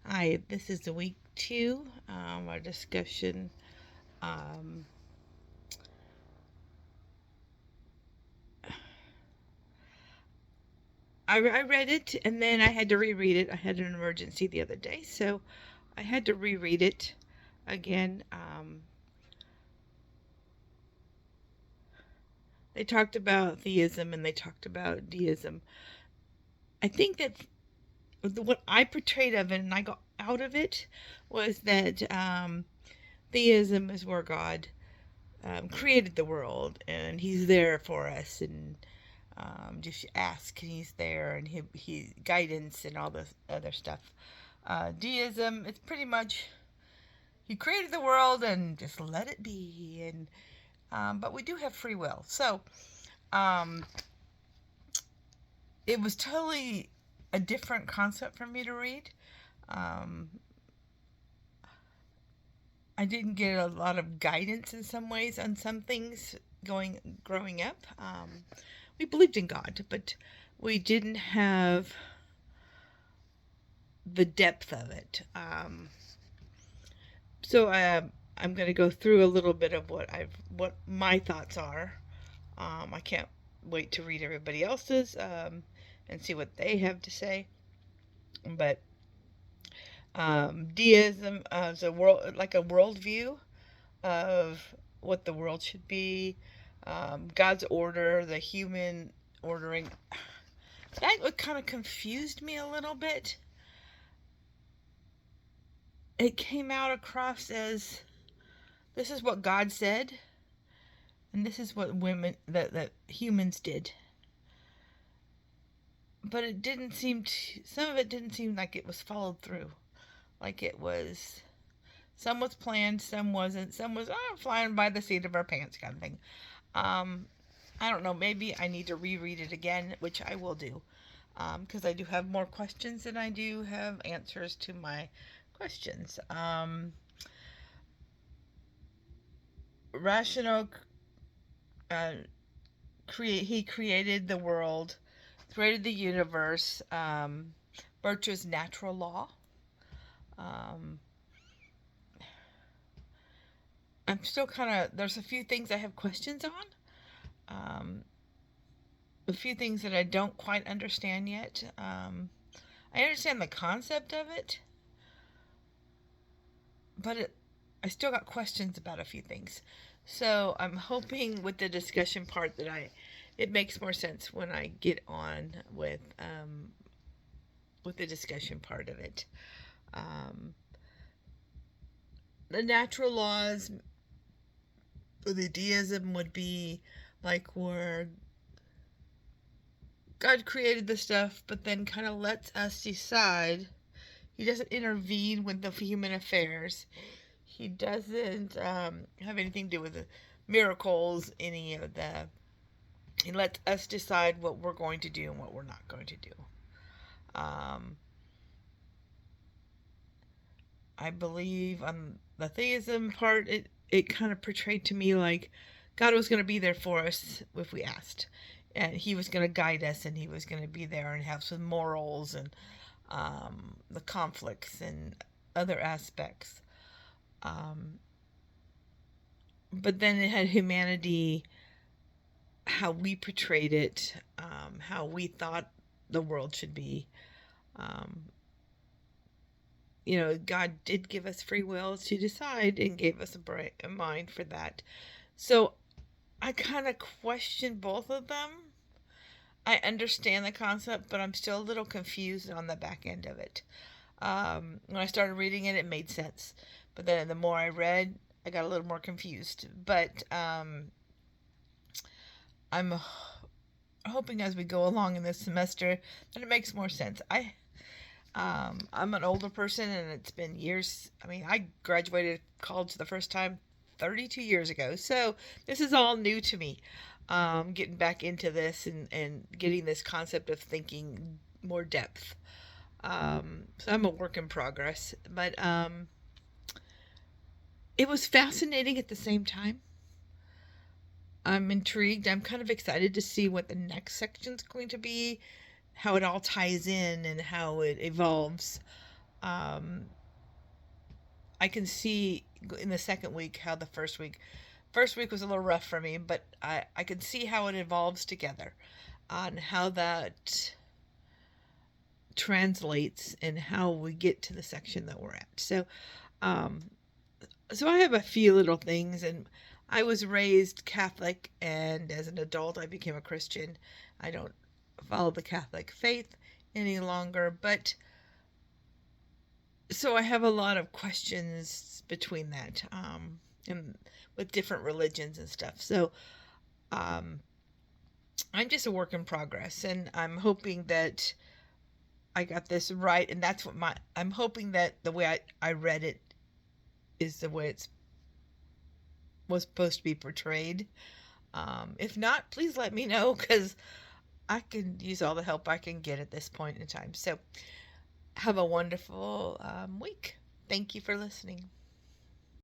Hi, this is the week two, our discussion. Um, I read it and then I had to reread it. I had an emergency the other day, so I had to reread it again. They talked about theism and they talked about deism. I think that what I portrayed of it and I got out of it was that theism is where God created the world and He's there for us and just ask and He's there and he guidance and all this other stuff. Deism, it's pretty much He created the world and just let it be. And but we do have free will, so um, it was totally a different concept for me to read. Um, I didn't get a lot of guidance in some ways on some things going growing up. We believed in God, but we didn't have the depth of it. So I'm going to go through a little bit of what my thoughts are. I can't wait to read everybody else's and see what they have to say. But deism is a world like a worldview of what the world should be, God's order, the human ordering. That kind of confused me a little bit. It came out across as this is what God said, and this is what that humans did. But it didn't seem to, some of it didn't seem like it was followed through. Like it was, some was planned, some wasn't, some was flying by the seat of our pants kind of thing. Um, I don't know, maybe I need to reread it again, which I will do. Because I do have more questions than I do have answers to my questions. Rational, uh, he created the world, created the universe. Virtue's natural law. Um, I'm still kind of, there's a few things I have questions on. Um, a few things that I don't quite understand yet. I understand the concept of it, but I still got questions about a few things. So I'm hoping with the discussion part that it makes more sense when I get on with the discussion part of it. Um, the natural laws, the deism would be like where God created the stuff, but then kind of lets us decide. He doesn't intervene with the human affairs. He doesn't have anything to do with the miracles, any of the. He lets us decide what we're going to do and what we're not going to do. Um, I believe on the theism part, it kind of portrayed to me like God was going to be there for us if we asked. And He was going to guide us and He was going to be there and have some morals and the conflicts and other aspects. Um, but then it had humanity, how we portrayed it, how we thought the world should be. Um, God did give us free will to decide and gave us a mind for that. So I kind of question both of them. I understand the concept, but I'm still a little confused on the back end of it. When I started reading it, it made sense. But then the more I read, I got a little more confused. But I'm hoping as we go along in this semester that it makes more sense. I'm an older person and it's been years. I mean, I graduated college the first time 32 years ago. So this is all new to me. Getting back into this and getting this concept of thinking more depth. So I'm a work in progress, but it was fascinating at the same time. I'm intrigued. I'm kind of excited to see what the next section's going to be, how it all ties in, and how it evolves. Um, I can see in the second week how the first week was a little rough for me, but I can see how it evolves together on how that translates and how we get to the section that we're at. Um, so I have a few little things, and I was raised Catholic, and as an adult, I became a Christian. I don't follow the Catholic faith any longer, but so I have a lot of questions between that, and with different religions and stuff. So, um, I'm just a work in progress, and I'm hoping that I got this right, and that's what I'm hoping that the way I read it is the way it's was supposed to be portrayed. If not, please let me know because I can use all the help I can get at this point in time. So, have a wonderful week. Thank you for listening.